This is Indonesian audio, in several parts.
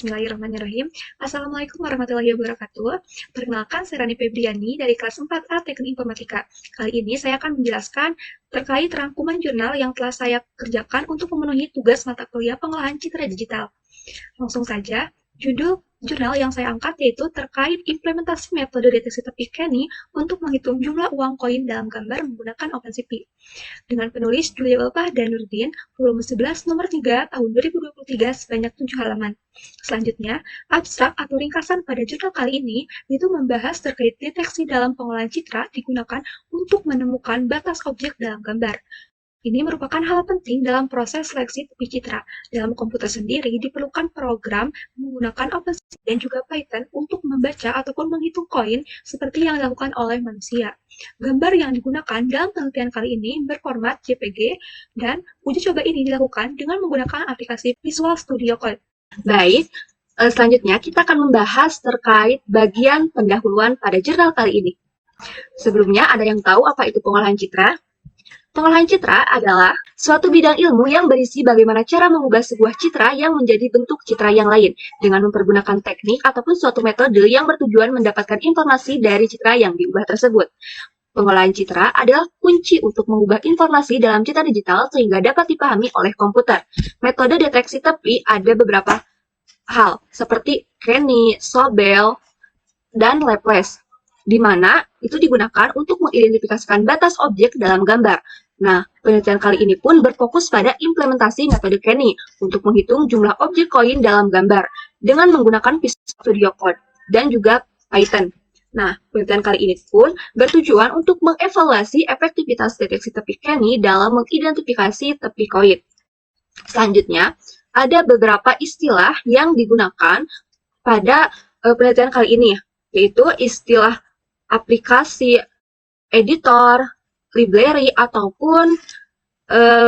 Bismillahirrahmanirrahim. Assalamualaikum warahmatullahi wabarakatuh. Perkenalkan, saya Rani Febriani dari kelas 4A Teknik Informatika. Kali ini saya akan menjelaskan terkait rangkuman jurnal yang telah saya kerjakan untuk memenuhi tugas mata kuliah pengolahan citra digital. Langsung saja, judul jurnal yang saya angkat yaitu terkait implementasi metode deteksi tepi Kenny untuk menghitung jumlah uang koin dalam gambar menggunakan OpenCV. Dengan penulis Julia Welpah dan Nurdin, volume 11 nomor 3 tahun 2023 sebanyak 7 halaman. Selanjutnya, abstrak atau ringkasan pada jurnal kali ini itu membahas terkait deteksi dalam pengolahan citra digunakan untuk menemukan batas objek dalam gambar. Ini merupakan hal penting dalam proses seleksi tepi citra. Dalam komputer sendiri diperlukan program menggunakan OpenCV dan juga Python untuk membaca ataupun menghitung koin seperti yang dilakukan oleh manusia. Gambar yang digunakan dalam penelitian kali ini berformat JPG dan uji coba ini dilakukan dengan menggunakan aplikasi Visual Studio Code. Baik, selanjutnya kita akan membahas terkait bagian pendahuluan pada jurnal kali ini. Sebelumnya, ada yang tahu apa itu pengolahan citra? Pengolahan citra adalah suatu bidang ilmu yang berisi bagaimana cara mengubah sebuah citra yang menjadi bentuk citra yang lain dengan mempergunakan teknik ataupun suatu metode yang bertujuan mendapatkan informasi dari citra yang diubah tersebut. Pengolahan citra adalah kunci untuk mengubah informasi dalam citra digital sehingga dapat dipahami oleh komputer. Metode deteksi tepi ada beberapa hal seperti Kenny, Sobel, dan Laplace, di mana itu digunakan untuk mengidentifikasikan batas objek dalam gambar. Nah, penelitian kali ini pun berfokus pada implementasi metode Kenny untuk menghitung jumlah objek koin dalam gambar dengan menggunakan Visual Studio Code dan juga Python. Nah, penelitian kali ini pun bertujuan untuk mengevaluasi efektivitas deteksi tepi Kenny dalam mengidentifikasi tepi koin. Selanjutnya, ada beberapa istilah yang digunakan pada penelitian kali ini, yaitu istilah aplikasi, editor, library, ataupun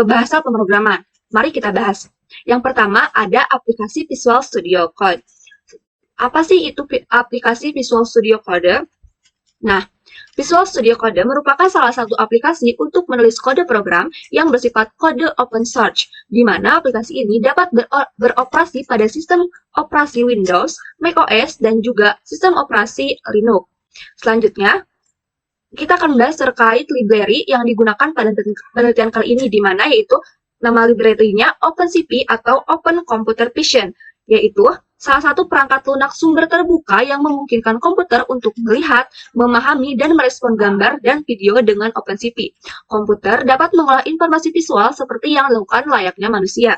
bahasa pemrograman. Mari kita bahas. Yang pertama ada aplikasi Visual Studio Code. Apa sih itu aplikasi Visual Studio Code? Nah, Visual Studio Code merupakan salah satu aplikasi untuk menulis kode program yang bersifat kode open source, di mana aplikasi ini dapat beroperasi pada sistem operasi Windows, macOS, dan juga sistem operasi Linux. Selanjutnya, kita akan membahas terkait library yang digunakan pada penelitian kali ini, di mana yaitu nama library-nya OpenCV atau Open Computer Vision, yaitu salah satu perangkat lunak sumber terbuka yang memungkinkan komputer untuk melihat, memahami, dan merespon gambar dan video dengan OpenCV. Komputer dapat mengolah informasi visual seperti yang dilakukan layaknya manusia.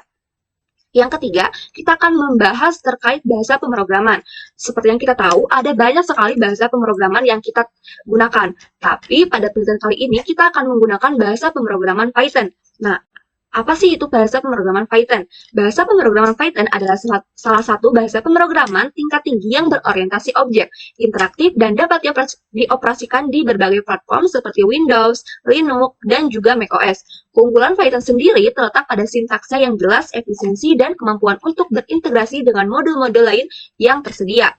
Yang ketiga, kita akan membahas terkait bahasa pemrograman. Seperti yang kita tahu, ada banyak sekali bahasa pemrograman yang kita gunakan. Tapi pada penelitian kali ini, kita akan menggunakan bahasa pemrograman Python. Nah, apa sih itu bahasa pemrograman Python? Bahasa pemrograman Python adalah salah satu bahasa pemrograman tingkat tinggi yang berorientasi objek, interaktif, dan dapat dioperasikan di berbagai platform seperti Windows, Linux, dan juga macOS. Keunggulan Python sendiri terletak pada sintaksnya yang jelas, efisiensi, dan kemampuan untuk berintegrasi dengan modul-modul lain yang tersedia.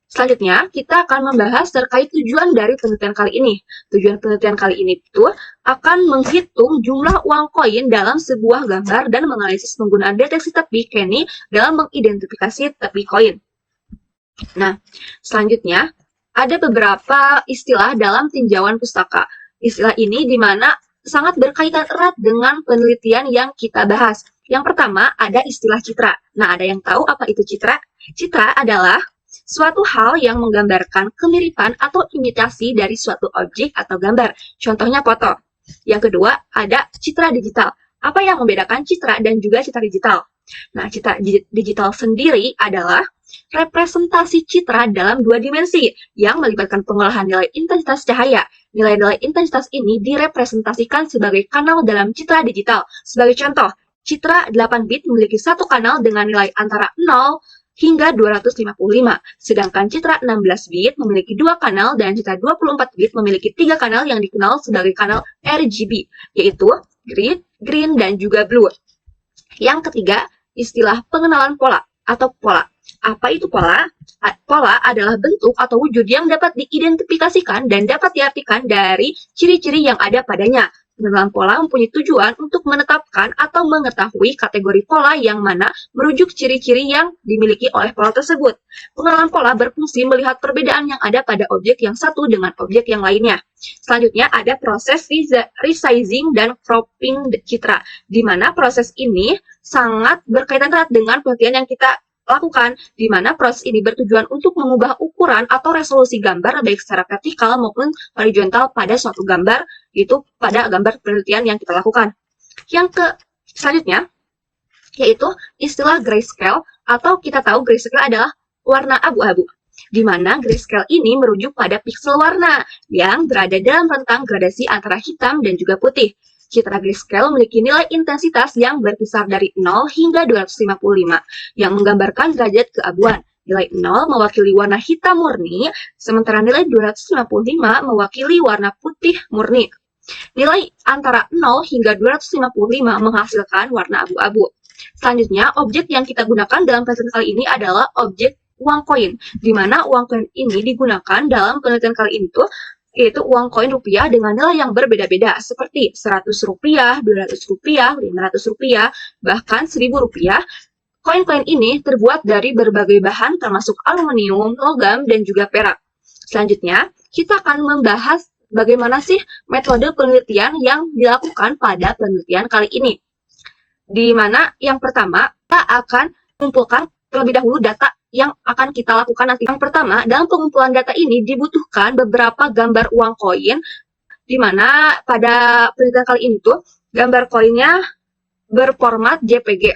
Selanjutnya, kita akan membahas terkait tujuan dari penelitian kali ini. Tujuan penelitian kali ini itu akan menghitung jumlah uang koin dalam sebuah gambar dan menganalisis penggunaan deteksi tepi Kenny dalam mengidentifikasi tepi koin. Nah, selanjutnya, ada beberapa istilah dalam tinjauan pustaka. Istilah ini di mana sangat berkaitan erat dengan penelitian yang kita bahas. Yang pertama, ada istilah citra. Nah, ada yang tahu apa itu citra? Citra adalah suatu hal yang menggambarkan kemiripan atau imitasi dari suatu objek atau gambar. Contohnya foto. Yang kedua, ada citra digital. Apa yang membedakan citra dan juga citra digital? Nah, citra digital sendiri adalah representasi citra dalam dua dimensi yang melibatkan pengolahan nilai intensitas cahaya. Nilai-nilai intensitas ini direpresentasikan sebagai kanal dalam citra digital. Sebagai contoh, citra 8 bit memiliki satu kanal dengan nilai antara 0 hingga 255, sedangkan citra 16 bit memiliki dua kanal dan citra 24 bit memiliki 3 kanal yang dikenal sebagai kanal RGB, yaitu green, dan juga blue. Yang ketiga, istilah pengenalan pola atau pola. Apa itu pola? Pola adalah bentuk atau wujud yang dapat diidentifikasikan dan dapat diartikan dari ciri-ciri yang ada padanya. Pengenalan pola mempunyai tujuan untuk menetapkan atau mengetahui kategori pola yang mana merujuk ciri-ciri yang dimiliki oleh pola tersebut. Pengenalan pola berfungsi melihat perbedaan yang ada pada objek yang satu dengan objek yang lainnya. Selanjutnya ada proses resizing dan cropping citra, di mana proses ini sangat berkaitan erat dengan penelitian yang kita lakukan, di mana proses ini bertujuan untuk mengubah ukuran atau resolusi gambar baik secara vertikal maupun horizontal pada suatu gambar, itu pada gambar penelitian yang kita lakukan. Selanjutnya, yaitu istilah grayscale, atau kita tahu grayscale adalah warna abu-abu, di mana grayscale ini merujuk pada piksel warna yang berada dalam rentang gradasi antara hitam dan juga putih. Citra grayscale memiliki nilai intensitas yang berkisar dari 0 hingga 255, yang menggambarkan derajat keabuan. Nilai 0 mewakili warna hitam murni, sementara nilai 255 mewakili warna putih murni. Nilai antara 0 hingga 255 menghasilkan warna abu-abu. Selanjutnya, objek yang kita gunakan dalam penelitian kali ini adalah objek uang koin, di mana uang koin ini digunakan dalam penelitian kali ini yaitu uang koin rupiah dengan nilai yang berbeda-beda, seperti 100 rupiah, 200 rupiah, 500 rupiah, bahkan 1000 rupiah. Koin-koin ini terbuat dari berbagai bahan termasuk aluminium, logam, dan juga perak. Selanjutnya, kita akan membahas bagaimana sih metode penelitian yang dilakukan pada penelitian kali ini. Di mana yang pertama, kita akan mengumpulkan terlebih dahulu data yang akan kita lakukan nanti. Yang pertama, dalam pengumpulan data ini dibutuhkan beberapa gambar uang koin, di mana pada penelitian kali ini gambar koinnya berformat JPG.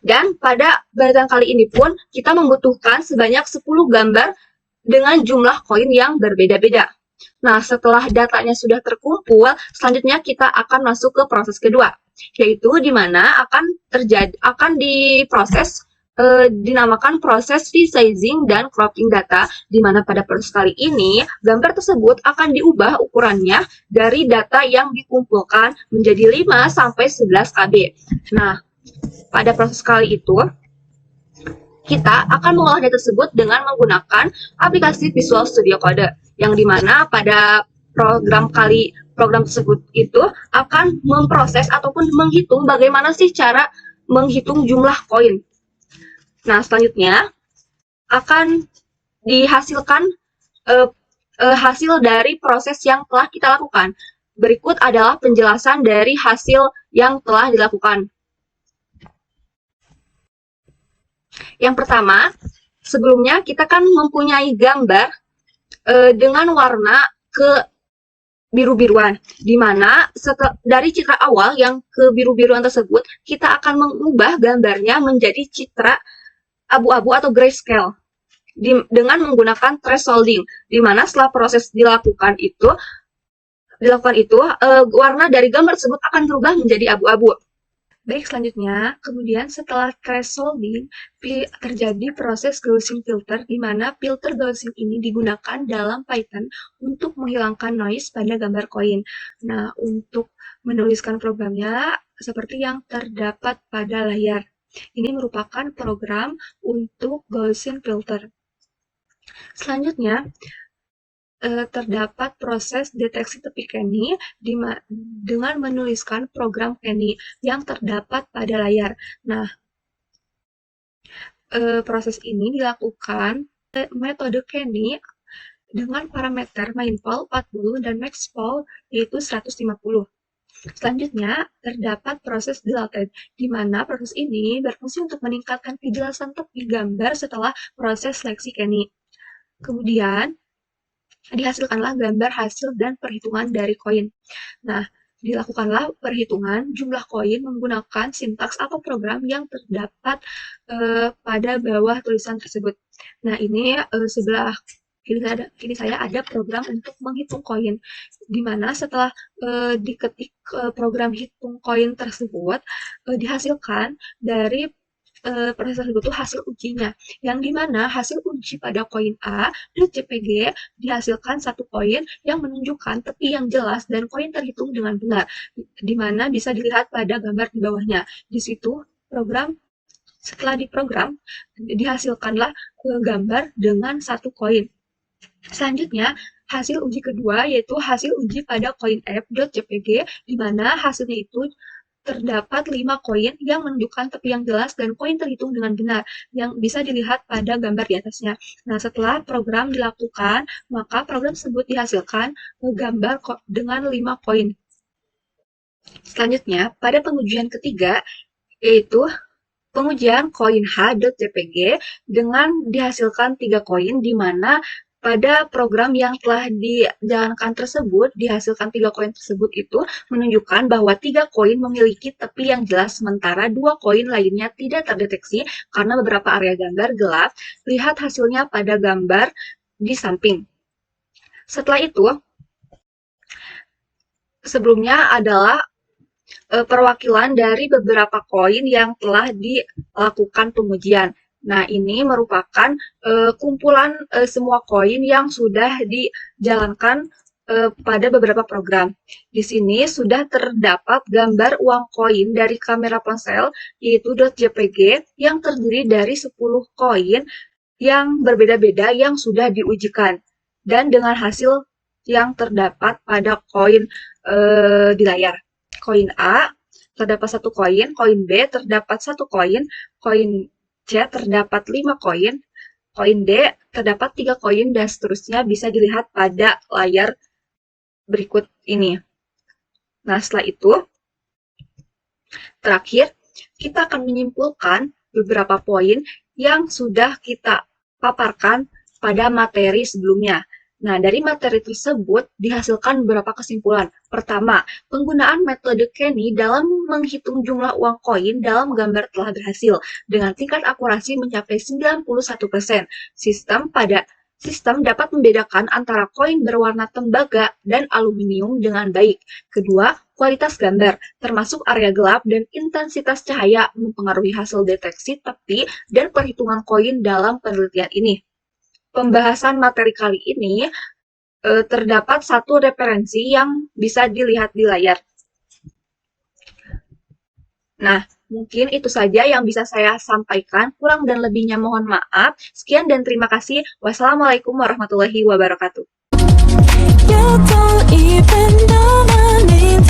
Dan pada penelitian kali ini pun kita membutuhkan sebanyak 10 gambar dengan jumlah koin yang berbeda-beda. Nah, setelah datanya sudah terkumpul, selanjutnya kita akan masuk ke proses kedua, yaitu di mana akan diproses dinamakan proses resizing dan cropping data, di mana pada proses kali ini gambar tersebut akan diubah ukurannya dari data yang dikumpulkan menjadi 5-11 KB. Nah, pada proses kali itu kita akan mengolah data tersebut dengan menggunakan aplikasi Visual Studio Code, yang dimana pada program tersebut itu akan memproses ataupun menghitung bagaimana sih cara menghitung jumlah koin. Nah, selanjutnya akan dihasilkan hasil dari proses yang telah kita lakukan. Berikut adalah penjelasan dari hasil yang telah dilakukan. Yang pertama, sebelumnya kita kan mempunyai gambar dengan warna ke biru-biruan, di mana dari citra awal yang ke biru-biruan tersebut, kita akan mengubah gambarnya menjadi citra abu-abu atau grayscale dengan menggunakan thresholding, di mana setelah proses dilakukan itu warna dari gambar tersebut akan berubah menjadi abu-abu. Baik, selanjutnya, kemudian setelah thresholding, terjadi proses Gaussian filter, di mana filter Gaussian ini digunakan dalam Python untuk menghilangkan noise pada gambar koin. Nah, untuk menuliskan programnya seperti yang terdapat pada layar. Ini merupakan program untuk Gaussian filter. Selanjutnya, terdapat proses deteksi tepi Kenny dengan menuliskan program Kenny yang terdapat pada layar. Nah, proses ini dilakukan metode Kenny dengan parameter MainPol 40 dan MaxPol yaitu 150. Selanjutnya, terdapat proses Dilated, di mana proses ini berfungsi untuk meningkatkan kejelasan tepi gambar setelah proses seleksi Kenny. Kemudian, dihasilkanlah gambar hasil dan perhitungan dari koin. Nah, dilakukanlah perhitungan jumlah koin menggunakan sintaks atau program yang terdapat pada bawah tulisan tersebut. Nah, ini sebelah kini saya ada program untuk menghitung koin, di mana setelah diketik program hitung koin tersebut, dihasilkan dari proses tersebut itu hasil ujinya, yang dimana hasil uji pada koin A dan JPG dihasilkan satu koin yang menunjukkan tepi yang jelas dan koin terhitung dengan benar, di mana bisa dilihat pada gambar di bawahnya. Di situ setelah diprogram, dihasilkanlah gambar dengan satu koin. Selanjutnya, hasil uji kedua, yaitu hasil uji pada koin f.jpg, di mana hasilnya itu terdapat 5 koin yang menunjukkan tepi yang jelas dan koin terhitung dengan benar, yang bisa dilihat pada gambar di atasnya. Nah, setelah program dilakukan, maka program tersebut dihasilkan gambar dengan 5 koin. Selanjutnya, pada pengujian ketiga, yaitu pengujian koin h.jpg dengan dihasilkan 3 koin, di mana pada program yang telah dijalankan tersebut, dihasilkan 3 koin tersebut itu menunjukkan bahwa 3 koin memiliki tepi yang jelas, sementara 2 koin lainnya tidak terdeteksi karena beberapa area gambar gelap. Lihat hasilnya pada gambar di samping. Setelah itu, sebelumnya adalah perwakilan dari beberapa koin yang telah dilakukan pengujian. Nah, ini merupakan kumpulan semua koin yang sudah dijalankan pada beberapa program. Di sini sudah terdapat gambar uang koin dari kamera ponsel, yaitu .jpg, yang terdiri dari 10 koin yang berbeda-beda yang sudah diujikan. Dan dengan hasil yang terdapat pada koin di layar. Koin A terdapat 1 koin B terdapat 1 koin C terdapat 5 koin D terdapat 3 koin, dan seterusnya bisa dilihat pada layar berikut ini. Nah, setelah itu, terakhir, kita akan menyimpulkan beberapa poin yang sudah kita paparkan pada materi sebelumnya. Nah, dari materi tersebut dihasilkan beberapa kesimpulan. Pertama, penggunaan metode Kenny dalam menghitung jumlah uang koin dalam gambar telah berhasil dengan tingkat akurasi mencapai 91%. Sistem dapat membedakan antara koin berwarna tembaga dan aluminium dengan baik. Kedua, kualitas gambar, termasuk area gelap dan intensitas cahaya mempengaruhi hasil deteksi tepi dan perhitungan koin dalam penelitian ini. Pembahasan materi kali ini terdapat 1 referensi yang bisa dilihat di layar. Nah, mungkin itu saja yang bisa saya sampaikan. Kurang dan lebihnya mohon maaf. Sekian dan terima kasih. Wassalamualaikum warahmatullahi wabarakatuh. You don't even know my name,